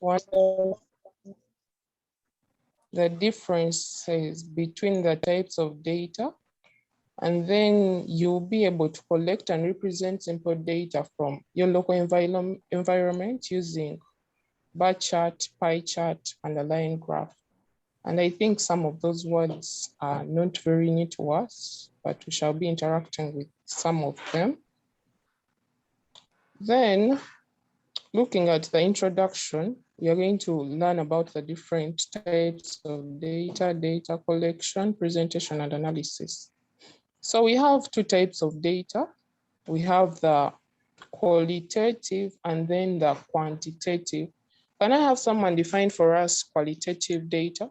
what the differences between the types of data, and then you'll be able to collect and represent simple data from your local environment using bar chart, pie chart, and a line graph. And I think some of those words are not very new to us, but we shall be interacting with some of them. Then, looking at the introduction, we are going to learn about the different types of data, data collection, presentation, and analysis. So we have two types of data. We have the qualitative and then the quantitative. Can I have someone define for us qualitative data?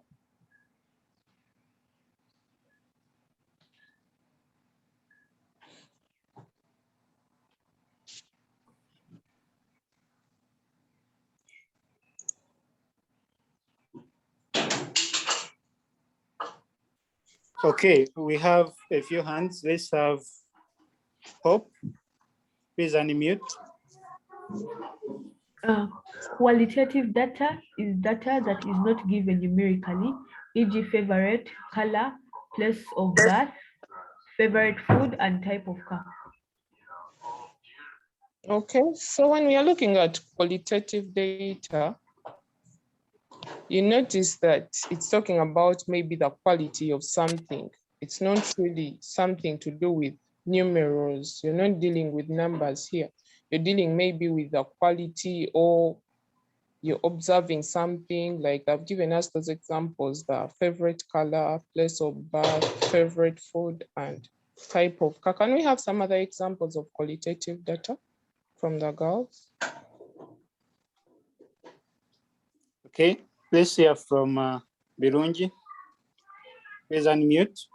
Okay, we have a few hands. Let's have Hope. Please unmute. Qualitative data is data that is not given numerically, e.g. favorite, color, place of birth, favorite food, and type of car. Okay, so when we are looking at qualitative data, you notice that it's talking about maybe the quality of something. It's not really something to do with numerals. You're not dealing with numbers here. You're dealing maybe with the quality, or you're observing something like I've given us those examples, the favorite color, place of birth, favorite food, and type of car. Can we have some other examples of qualitative data from the girls? Okay, let's hear from Birungi. Please unmute.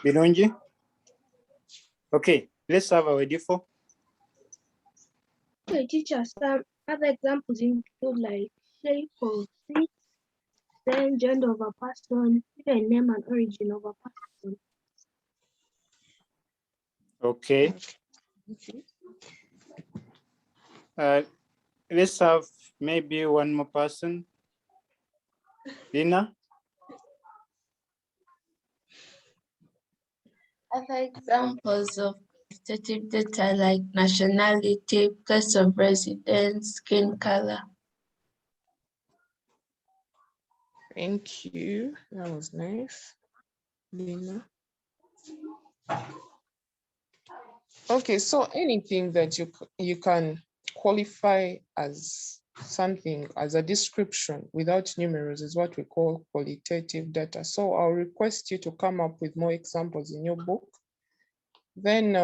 Birungi. Okay, let's have our default. Okay, teacher, some other examples include like shape of seat, then gender of a person, even name and origin of a person. Okay. Let's have maybe one more person. Lina. Other examples of quantitative data like nationality, place of residence, skin color. Thank you. That was nice, Lina. Okay, so anything that you can qualify as something, as a description without numerals is what we call qualitative data. So I'll request you to come up with more examples in your book. Then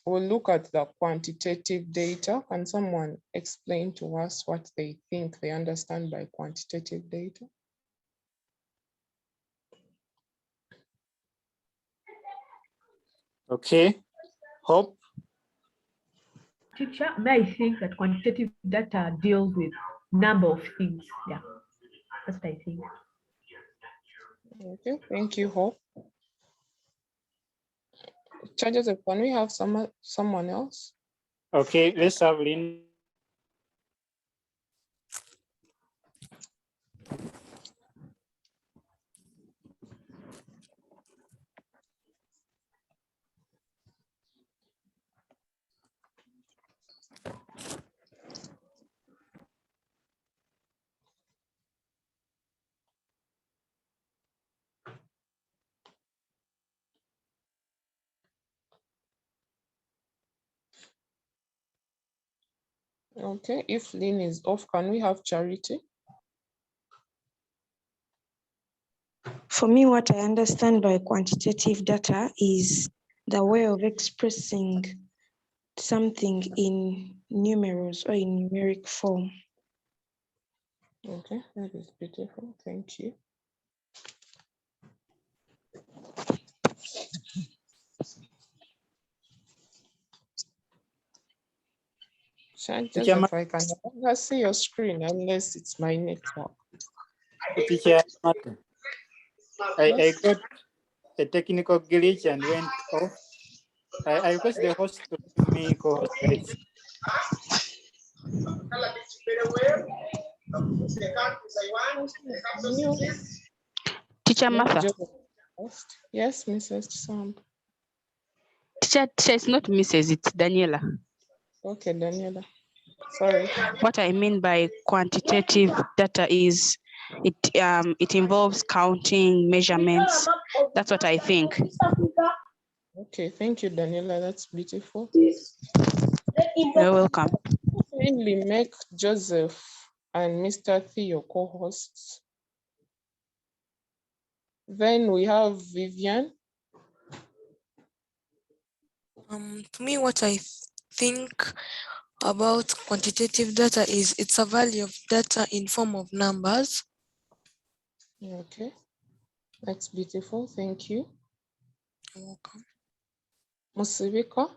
we'll look at the quantitative data. Can someone explain to us what they think they understand by quantitative data? Okay, Hope. Teacher, may I think that quantitative data deals with number of things? Yeah, that's what I think. Okay, thank you, Hope. Charges, can we have someone else? Okay, let's have Lynn. Okay, if Lynn is off, can we have Charity? For me, what I understand by quantitative data is the way of expressing something in numerals or in numeric form. Okay, that is beautiful. Thank you. Joseph, I can never see your screen unless it's my network. Teacher Martin, I got a technical glitch and went off. I request the host to give me co-host, please. Teacher Let Martha. Joseph host. Yes, Mrs. Sam. Teacher, it's not Mrs. It's Daniela. Okay, Daniela. Sorry. What I mean by quantitative data is it involves counting, measurements. That's what I think. Okay, thank you, Daniela. That's beautiful. You're welcome. Kindly make Joseph and Mr. Theo co-hosts. Then we have Vivian. To me, what I think about quantitative data is it's a value of data in form of numbers. Okay, that's beautiful. Thank you. You're welcome. Musibiko.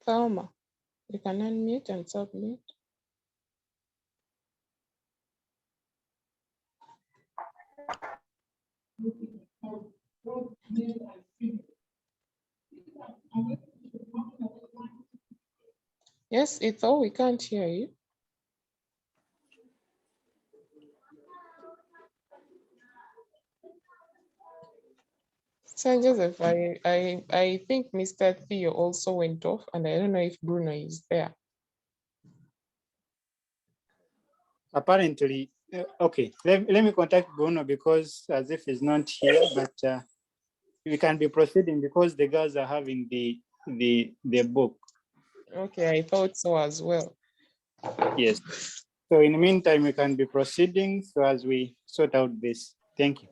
Thelma, you can unmute and submit. Yes, it's all. We can't hear you. So Joseph, I think Mr. Theo also went off, and I don't know if Bruno is there. Apparently, okay, let me contact Bruno because as if he's not here, but we can be proceeding because the girls are having the book. Okay, I thought so as well. Yes. So in the meantime, we can be proceeding so as we sort out this. Thank you.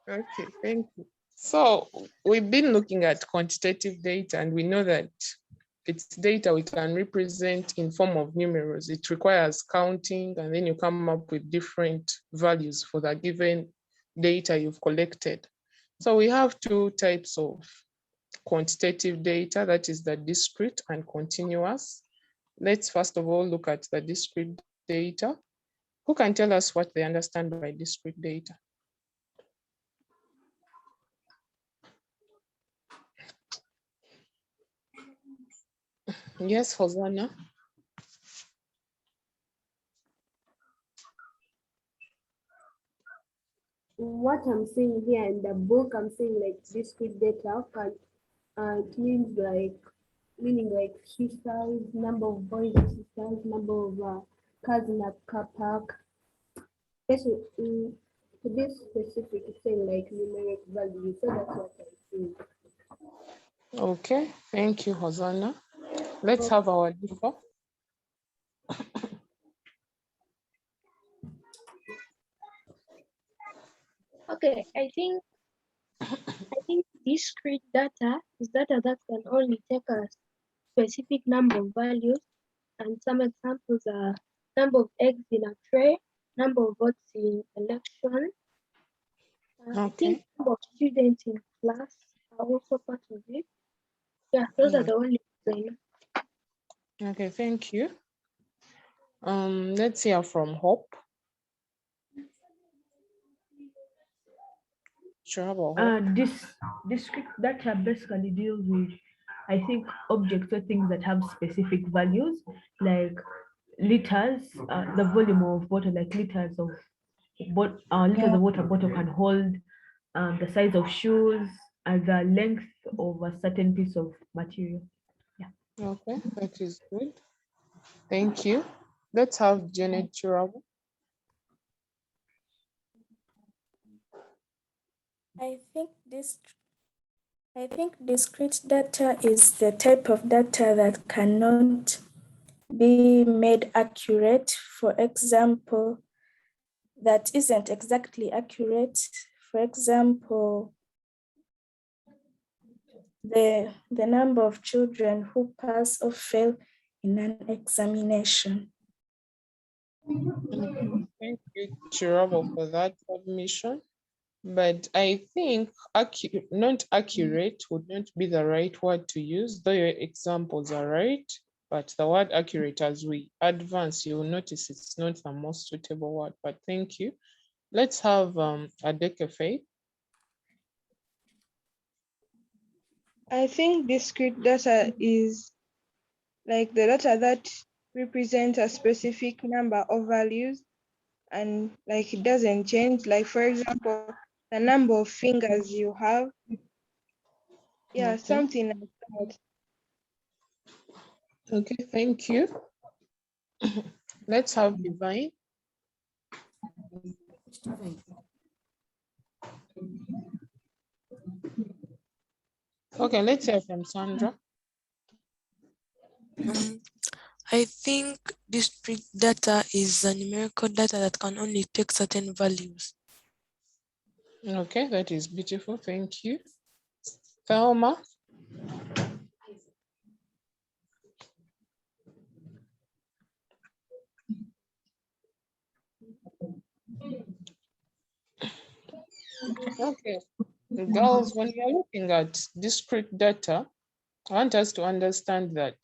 Okay, thank you. So we've been looking at quantitative data, and we know that it's data we can represent in form of numerals. It requires counting, and then you come up with different values for the given data you've collected. So we have two types of quantitative data, that is the discrete and continuous. Let's first of all look at the discrete data. Who can tell us what they understand by discrete data? Yes, Hosanna. What I'm seeing here in the book, I'm seeing like discrete data can it means like meaning like sisters, number of boys and sisters, number of cars in a car park. To be specific, it's saying like numeric value. So that's what I see. Okay, thank you, Hosanna. Let's have our default. Okay, I think discrete data is data that can only take a specific number of values, and some examples are number of eggs in a tray, number of votes in election. I think number of students in class are also part of it. Yeah, those are the only things. Okay, thank you. Let's hear from Hope. Sure, about Hope. This discrete data basically deals with, I think, objects or things that have specific values, like liters, the volume of water, like liters of water bottle can hold, the size of shoes, and the length of a certain piece of material. Okay, that is good. Thank you. Let's have Janet Chirabo. I think discrete data is the type of data that cannot be made accurate. For example, that isn't exactly accurate. For example, the number of children who pass or fail in an examination. Thank you, Chirabo, for that submission. But I think not accurate would not be the right word to use, though your examples are right. But the word accurate, as we advance, you'll notice it's not the most suitable word, but thank you. Let's have Adeke Faith. I think discrete data is like the data that represents a specific number of values and like it doesn't change. Like for example, the number of fingers you have. Yeah, Okay. something like that. Okay, thank you. Let's have Divine. Okay, let's hear from Sandra. I think discrete data is a numerical data that can only take certain values. Okay, that is beautiful. Thank you. Thelma. Okay, girls, when you're looking at discrete data, I want us to understand that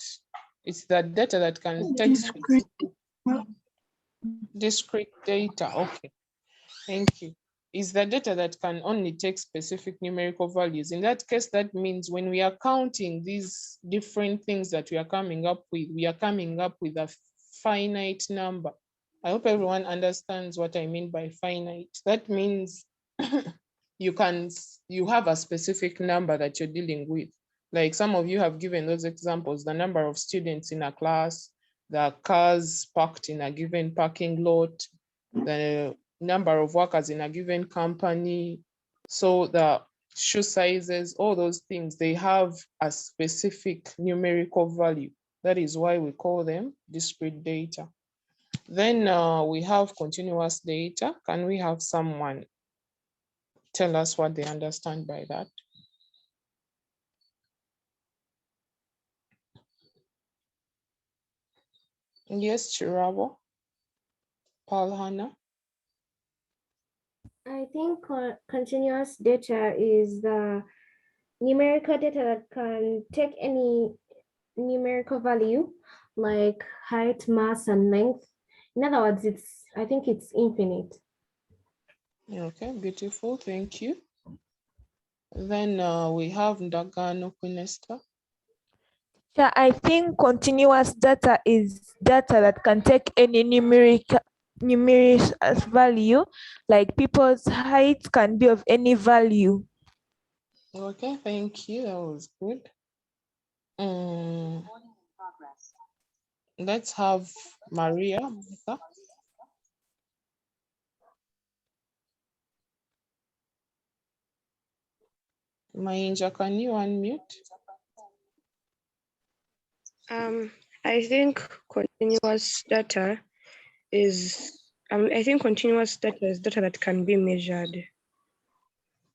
it's the data that can take discrete data. Okay, thank you. Is the data that can only take specific numerical values. In that case, that means when we are counting these different things that we are coming up with, we are coming up with a finite number. I hope everyone understands what I mean by finite. That means you have a specific number that you're dealing with. Like some of you have given those examples, the number of students in a class, the cars parked in a given parking lot, the number of workers in a given company. So the shoe sizes, all those things, they have a specific numerical value. That is why we call them discrete data. Then we have continuous data. Can we have someone tell us what they understand by that? Yes, Chirabo. Paul Hannah. I think continuous data is the numerical data that can take any numerical value like height, mass, and length. In other words, I think it's infinite. Okay, beautiful, thank you. Then we have Ndagano Quinesta. Yeah, I think continuous data is data that can take any numeric value, like people's height can be of any value. Okay, thank you, that was good. Let's have Maria. Mainja, can you unmute? I think continuous data is data that can be measured,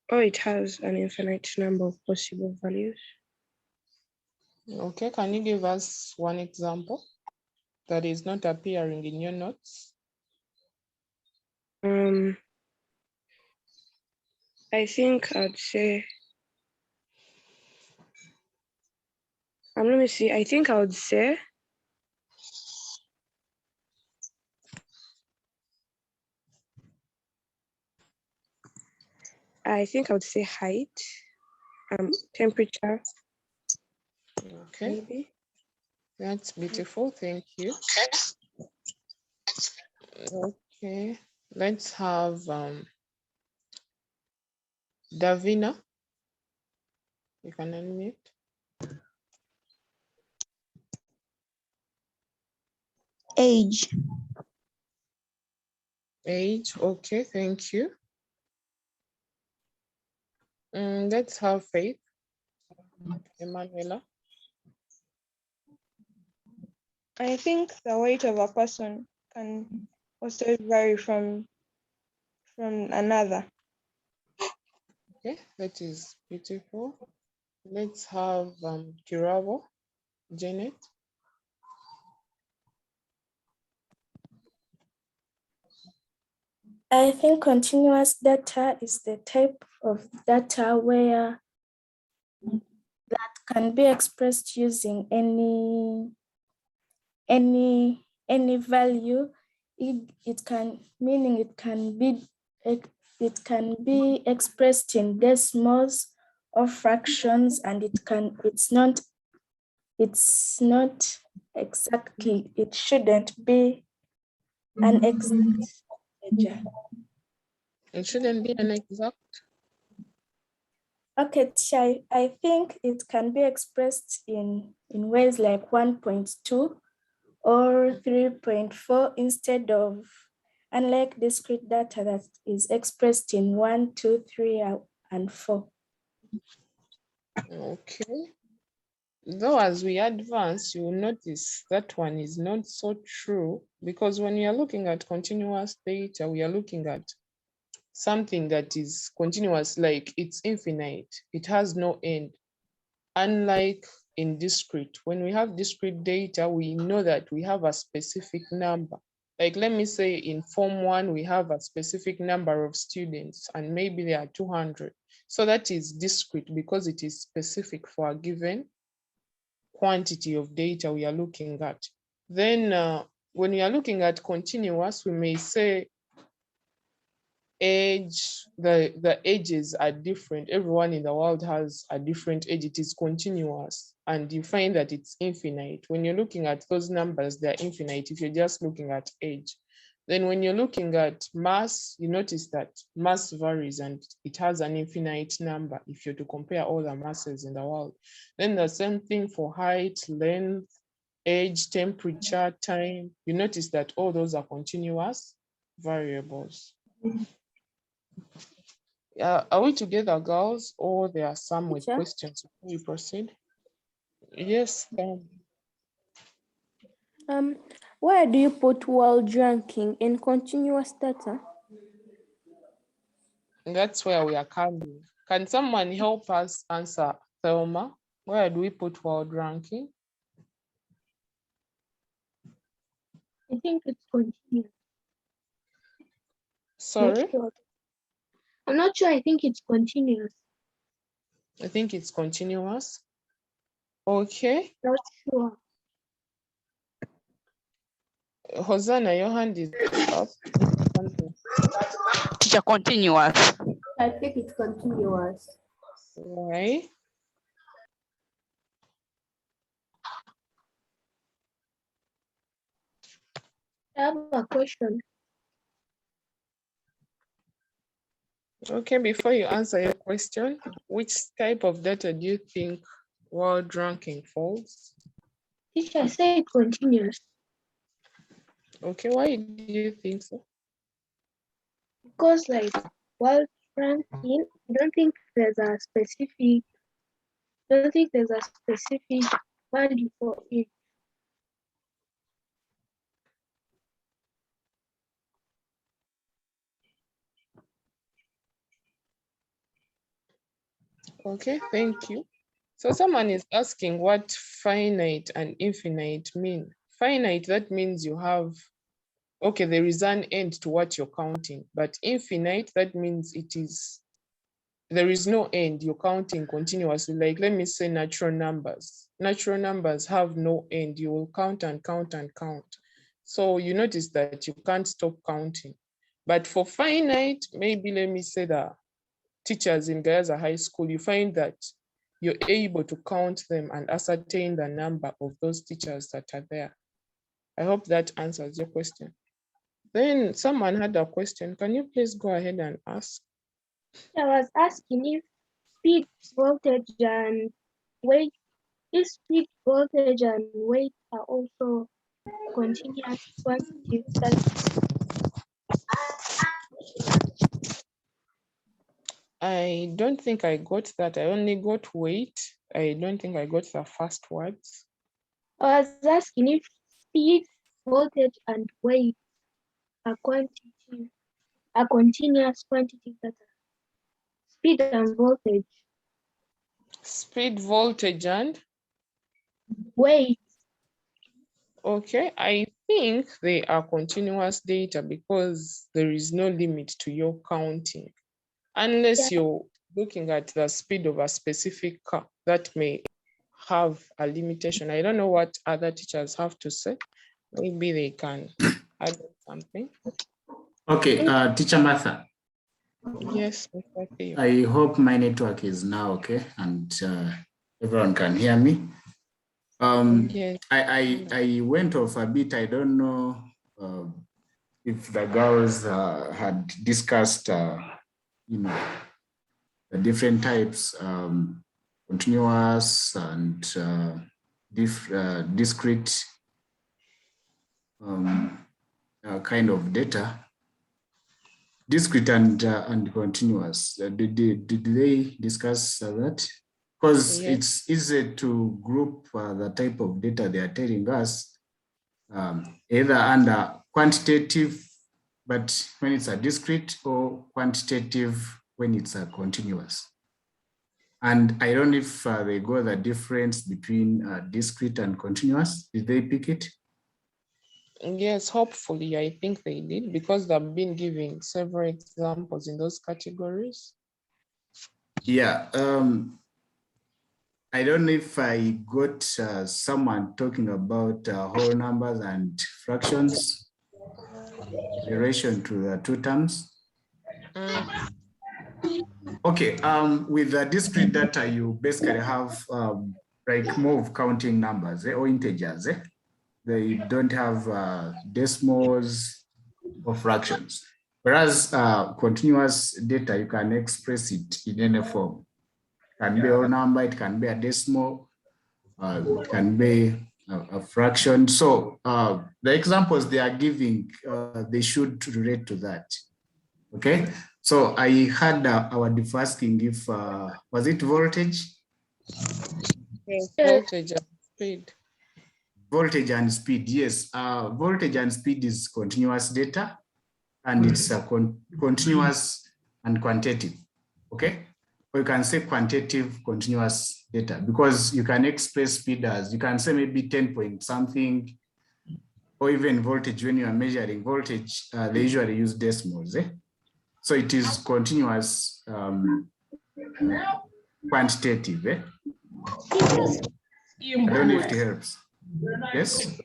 or it has an infinite number of possible values. Okay, can you give us one example that is not appearing in your notes? I think I'd say, let me see, I think I would say height, temperature. Okay, maybe. That's beautiful, thank you. Okay, let's have Davina. You can unmute. Age. Age, okay, thank you. Let's have Faith. Emanuela. I think the weight of a person can also vary from another. Okay, that is beautiful. Let's have Kiravo, Janet. I think continuous data is the type of data where that can be expressed using any any value, it can be expressed in decimals or fractions, and it's not exactly, it shouldn't be an exact integer. It shouldn't be an exact. Okay, teacher, I think it can be expressed in ways like 1.2 or 3.4 instead of, unlike discrete data that is expressed in 1, 2, 3, and 4. Okay. Though as we advance, you will notice that one is not so true, because when we are looking at continuous data, we are looking at something that is continuous, like it's infinite. It has no end. Unlike in discrete, when we have discrete data, we know that we have a specific number. Like, let me say in Form 1, we have a specific number of students, and maybe there are 200. So that is discrete because it is specific for a given quantity of data we are looking at. Then when we are looking at continuous, we may say age, the ages are different. Everyone in the world has a different age. It is continuous, and you find that it's infinite. When you're looking at those numbers, they're infinite if you're just looking at age. Then when you're looking at mass, you notice that mass varies and it has an infinite number if you're to compare all the masses in the world. Then the same thing for height, length, age, temperature, time. You notice that all those are continuous variables. Are we together, girls, or there are some with questions before we proceed? Yes. Where do you put world ranking in continuous data? That's where we are coming. Can someone help us answer, Thelma? Where do we put world ranking? I think it's continuous. Sorry? I'm not sure. I think it's continuous. I think it's continuous. Okay. Not sure. Hosanna, your hand is up. Teacher, continuous. I think it's continuous. Why? I have a question. Okay, before you answer your question, which type of data do you think world ranking falls? Teacher, say it continuous. Okay, why do you think so? Because like world ranking, I don't think there's a specific value for it. Okay, thank you. So someone is asking what finite and infinite mean. Finite, that means you have, okay, there is an end to what you're counting, but infinite, that means there is no end, you're counting continuously. Like, let me say natural numbers. Natural numbers have no end, you will count and count and count. So you notice that you can't stop counting. But for finite, maybe let me say that teachers in Gayaza High School, you find that you're able to count them and ascertain the number of those teachers that are there. I hope that answers your question. Then someone had a question. Can you please go ahead and ask? I was asking if speed, voltage, and weight, if speed, voltage, and weight are also continuous quantities. I don't think I got that. I only got weight. I don't think I got the first words. I was asking if speed, voltage, and weight are continuous quantities that are speed and voltage. Speed, voltage, and weight. Okay, I think they are continuous data because there is no limit to your counting. Unless you're looking at the speed of a specific car, that may have a limitation. I don't know what other teachers have to say, maybe they can add something. Okay, Teacher Martha. Yes, Mr. Theo. I hope my network is now okay and everyone can hear me. Yes. I went off a bit. I don't know if the girls had discussed, you know, the different types, continuous and discrete kind of data. Discrete and continuous. Did they discuss that? Because Yes. it's easy to group the type of data they are telling us, either under quantitative, but when it's a discrete, or quantitative when it's a continuous. And I don't know if they got the difference between discrete and continuous. Did they pick it? Yes, hopefully, I think they did, because they've been giving several examples in those categories. Yeah, I don't know if I got someone talking about whole numbers and fractions in relation to the two terms. Okay, with the discrete data, you basically have like more of counting numbers or integers. They don't have decimals or fractions. Whereas continuous data, you can express it in any form. It can be a whole number, it can be a decimal, it can be a fraction. So the examples they are giving, they should relate to that. Okay, so I had our diff asking if, was it voltage? Yes, voltage and speed. Voltage and speed, yes. Voltage and speed is continuous data, and it's a continuous and quantitative, okay? Or you can say quantitative continuous data, because you can express speed as, you can say maybe 10 point something, or even voltage. When you are measuring voltage, they usually use decimals, So it is continuous quantitative, I don't know if it helps. Yes.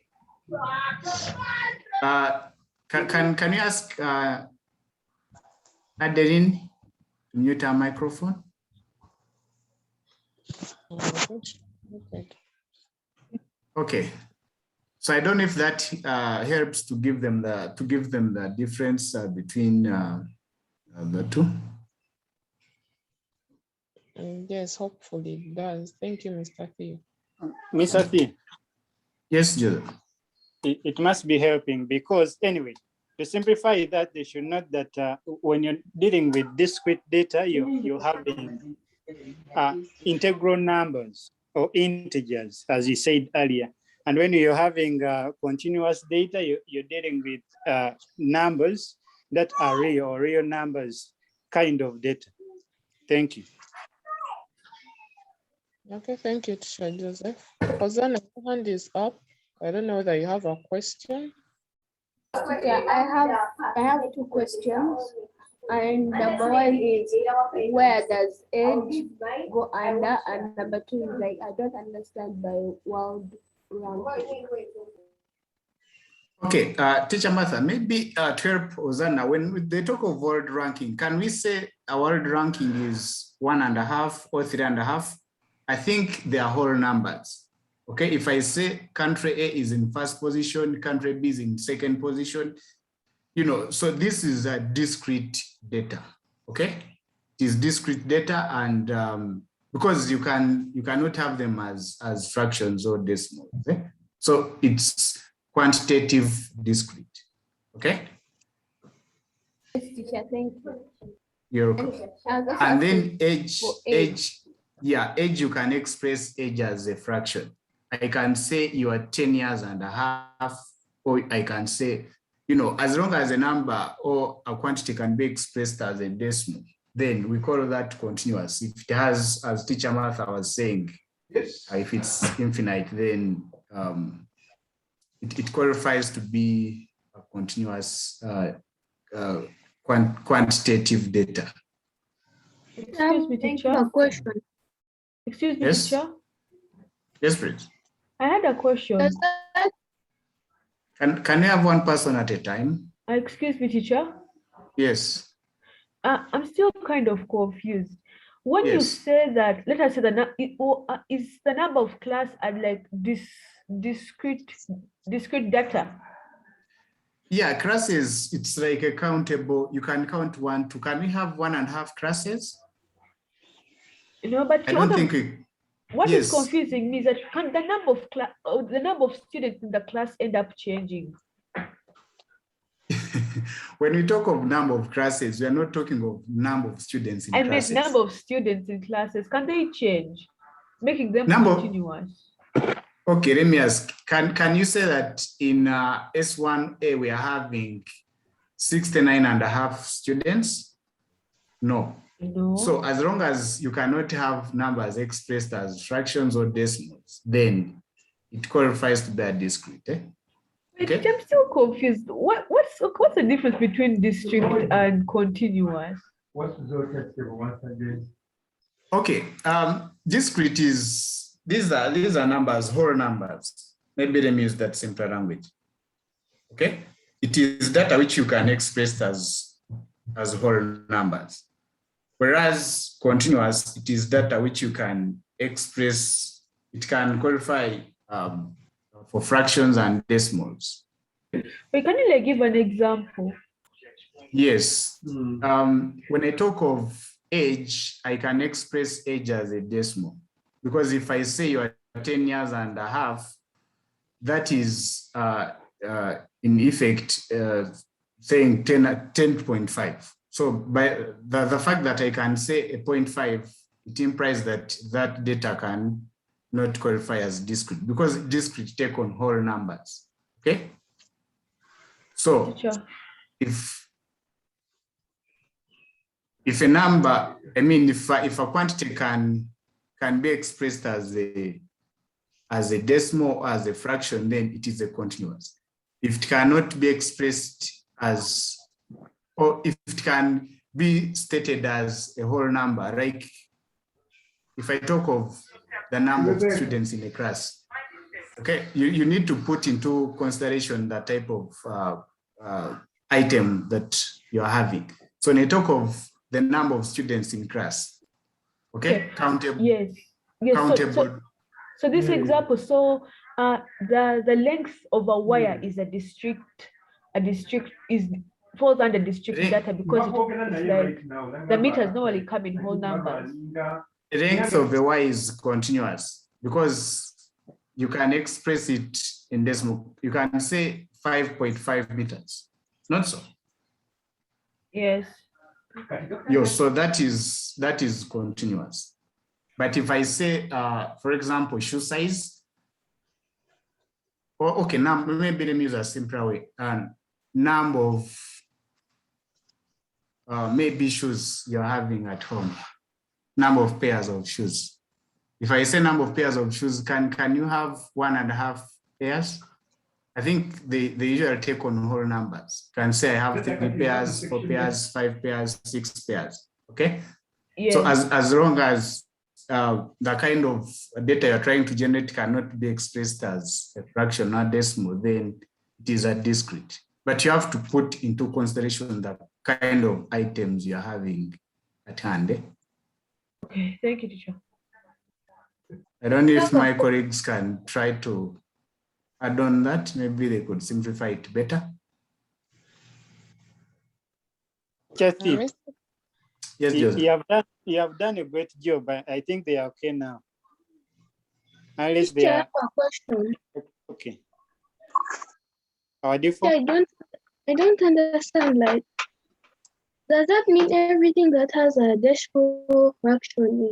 Can you ask Adeline to mute her microphone? Okay. So I don't know if that helps to give them the difference between the two. Yes, hopefully it does. Thank you, Mr. Theo. Mr. Theo. Yes, Joe. It must be helping, because anyway, to simplify that, they should note that when you're dealing with discrete data, you have integral numbers or integers, as you said earlier. And when you're having continuous data, you're dealing with numbers that are real, or real numbers kind of data. Thank you. Okay, thank you, Teacher Joseph. Hosanna, your hand is up. I don't know whether you have a question. Yeah, I have two questions. And number one is, where does age go under? And number two is, like, I don't understand by world ranking. Okay, Teacher Martha, maybe to help Hosanna, when they talk of world ranking, can we say a world ranking is 1.5 or 3.5? I think they are whole numbers. Okay, if I say country A is in first position, country B is in second position, you know, so this is a discrete data. Okay, it is discrete data, and because you cannot have them as fractions or decimals. Okay? So it's quantitative discrete. Okay. Yes, teacher, thank you. You're welcome. And then age, yeah, age, you can express age as a fraction. I can say you are 10 years and a half, or I can say, you know, as long as a number or a quantity can be expressed as a decimal, then we call that continuous. If it has, as Teacher Martha was saying, if it's infinite, then it qualifies to be a continuous quantitative data. Excuse me, teacher. A question. Excuse me, Yes? teacher. Yes, please. I had a question. Can you have one person at a time? Excuse me, teacher. Yes. I'm still kind of confused. When you Yes. say that, let us say is the number of class at like discrete data? Yeah, classes, it's like a countable. You can count 1, 2. Can we have 1.5 classes? No, but I don't think we. What is Yes. confusing me is that can the number of students in the class end up changing? When we talk of number of classes, we are not talking of number of students in classes. I mean, number of students in classes, can they change, making them continuous? Okay, let me ask, can you say that in S1A we are having 69.5 students? No. No. So as long as you cannot have numbers expressed as fractions or decimals, then it qualifies to be a discrete. Okay. I'm still confused. What's the difference between discrete and continuous? What's the test table once again? Okay, discrete is these are numbers, whole numbers. Maybe let me use that simpler language. Okay, it is data which you can express as whole numbers. Whereas continuous, it is data which you can express, it can qualify for fractions and decimals. Wait, can you give an example? Yes. When I talk of age, I can express age as a decimal. Because if I say you are 10 years and a half, that is in effect saying 10.5. So by the fact that I can say a 0.5, it implies that that data can not qualify as discrete because discrete take on whole numbers. Okay. So if a number, I mean, if a quantity can be expressed as a decimal or as a fraction, then it is a continuous. If it cannot be expressed as, or if it can be stated as a whole number, like if I talk of the number of students in a class, okay, you need to put into consideration the type of item that you're having. So when I talk of the number of students in class, okay, countable. Yes. Countable. So this example, so the length of a wire is a district falls under discrete data because it's like the meters normally come in whole numbers. The length of a wire is continuous because you can express it in decimal. You can say 5.5 meters. Not so. Yes. Yes, so that is continuous. But if I say, for example, shoe size, or okay, now maybe let me use a simpler way. Number of maybe shoes you're having at home, number of pairs of shoes. If I say number of pairs of shoes, can you have 1.5 pairs? I think they usually take on whole numbers. Can say I have 3 pairs, 4 pairs, 5 pairs, 6 pairs. Okay. Yes. So as long as the kind of data you're trying to generate cannot be expressed as a fraction or decimal, then it is a discrete. But you have to put into consideration the kind of items you're having at hand. Okay, thank you, teacher. I don't know if my colleagues can try to add on that. Maybe they could simplify it better. Kathy, yes, Joseph. You have done a great job. I think they are okay now. Unless they Teacher, I are have a question. okay. Our default. I don't understand. Like, does that mean everything that has a decimal fraction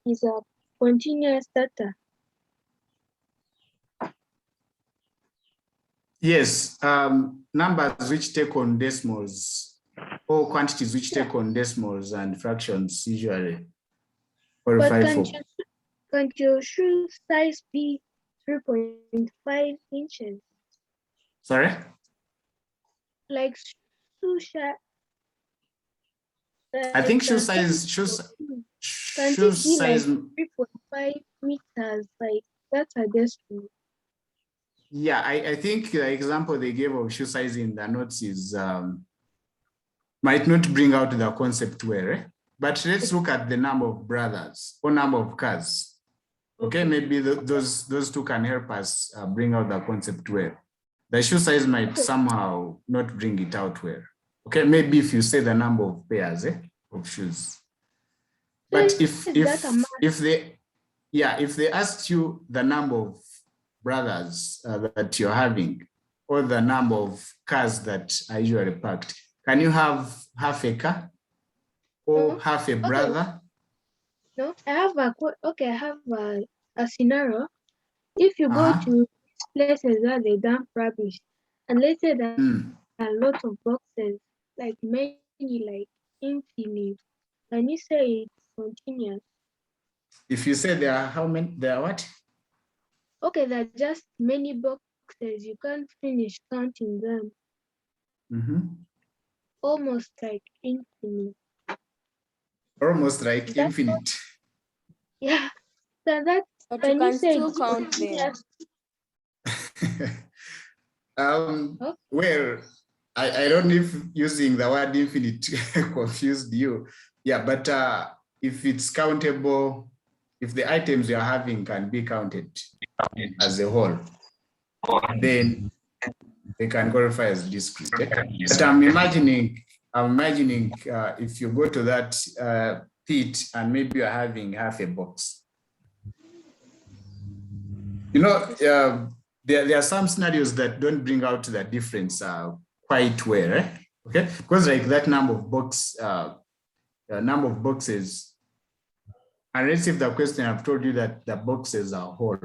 is a continuous data? Yes, numbers which take on decimals or quantities which take on decimals and fractions usually qualify for. Can't your shoe size be 3.5 inches? Sorry? Like shoe size. I think shoe size. Can it be like 3.5 meters? Like that's a decimal. Yeah, I think the example they gave of shoe size in the notes is might not bring out the concept well, eh? But let's look at the number of brothers or number of cars. Okay, maybe those two can help us bring out the concept well. The shoe size might somehow not bring it out well. Okay, maybe if you say the number of pairs of shoes. But if they asked you the number of brothers that you're having, or the number of cars that are usually parked, can you have half a car or half a brother? No, I have a scenario. If you go to places where they dump rubbish, and let's say there are lots of boxes, like many, like infinite, can you say it's continuous? If you say there are how many, there are what? Okay, there are just many boxes. You can't finish counting them. Almost like infinite. Almost like infinite. Yeah. So that's but you can still count them. Well, I don't know if using the word infinite confused you. Yeah, but if it's countable, if the items you're having can be counted as a whole, then they can qualify as discrete. But I'm imagining if you go to that pit and maybe you're having half a box. You know, there are some scenarios that don't bring out the difference quite well, eh? Okay? Because like that number of boxes, unless if the question I've told you that the boxes are whole,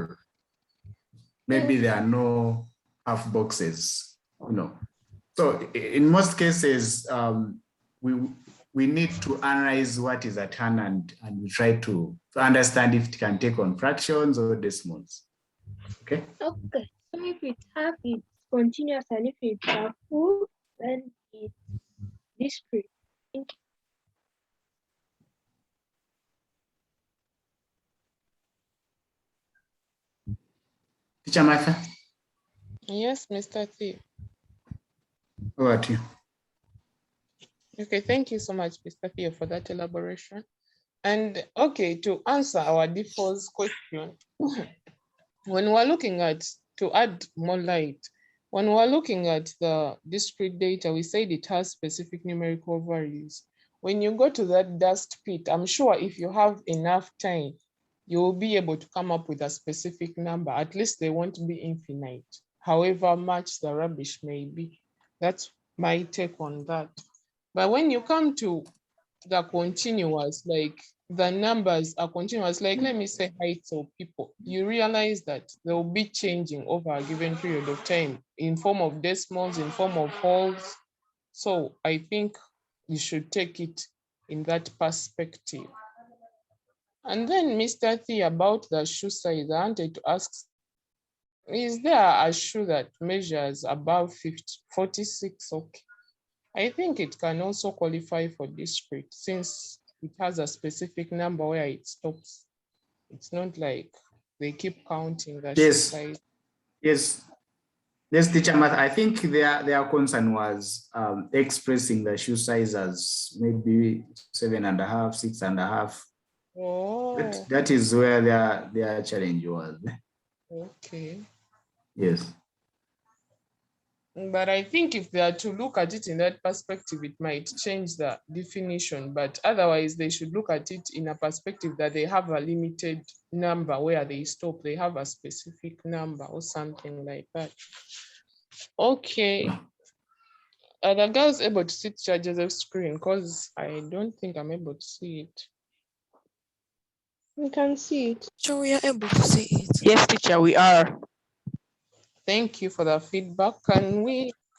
maybe there are no half boxes, you know. So in most cases, we need to analyze what is at hand and we try to understand if it can take on fractions or decimals. Okay. Okay. So if it's half, it's continuous, and if it's a full, then it's discrete. Thank you. Teacher Martha? Yes, Mr. T. How about you? Okay, thank you so much, Mr. Theo, for that elaboration. And okay, to answer our default question, when we're looking at, to add more light, when we're looking at the discrete data, we said it has specific numerical values. When you go to that dust pit, I'm sure if you have enough time, you will be able to come up with a specific number. At least they won't be infinite, however much the rubbish may be. That's my take on that. But when you come to the continuous, like the numbers are continuous, like let me say heights of people, you realize that they will be changing over a given period of time in form of decimals, in form of wholes. So I think you should take it in that perspective. And then Mr. T, about the shoe size, I wanted to ask, is there a shoe that measures above 46? Okay. I think it can also qualify for discrete since it has a specific number where it stops. It's not like they keep counting the shoe size. Yes, teacher Math. I think their concern was expressing the shoe size as maybe 7.5, 6.5. Oh, that is where their challenge was. Okay. Yes. But I think if they are to look at it in that perspective, it might change the definition. But otherwise, they should look at it in a perspective that they have a limited number where they stop. They have a specific number or something like that. Okay. Are the girls able to see Teacher Joseph's screen? Because I don't think I'm able to see it. We can see it. So we are able to see it. Yes, teacher, we are. Thank you for the feedback. Can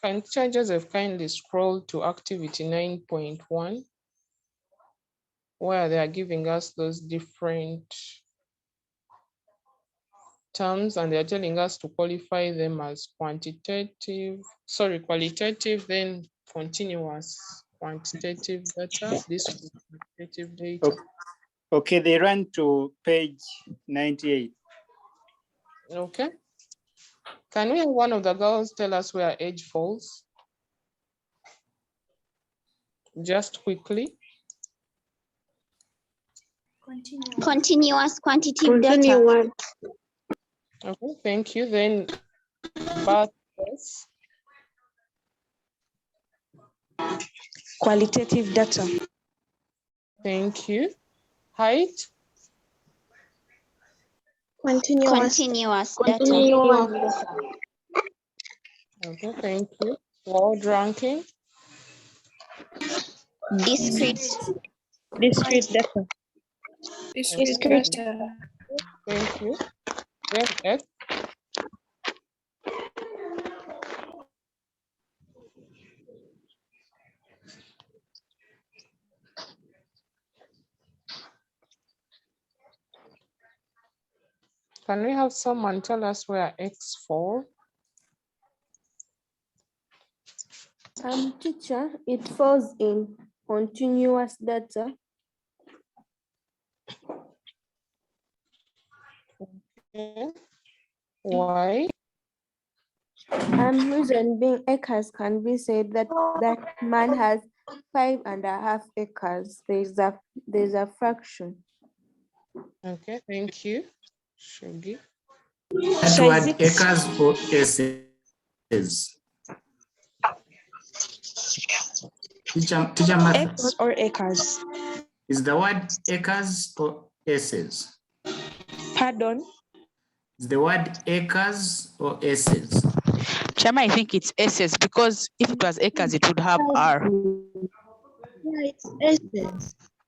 Teacher Joseph kindly scroll to activity 9.1, where they are giving us those different terms and they're telling us to qualify them as qualitative, then continuous quantitative data, this quantitative data. Okay, they run to page 98. Okay. Can we have one of the girls tell us where age falls? Just quickly. Continuous quantitative data. Okay, thank you. Then birthplace. Qualitative data. Thank you. Height. Continuous data. Okay, thank you. World ranking. Discrete data. Discrete data. Thank you. Then X. Can we have someone tell us where X falls? Teacher, it falls in continuous data. Okay. Why? Reason being acres can be said that man has 5.5 acres. There's a fraction. Okay, thank you. Shogi. That word acres or acres? Teacher X or acres? Is the word acres or acres? Pardon? Is the word acres or acres? Chama, I think it's S's because if it was acres, it would have R. Yeah, it's essence.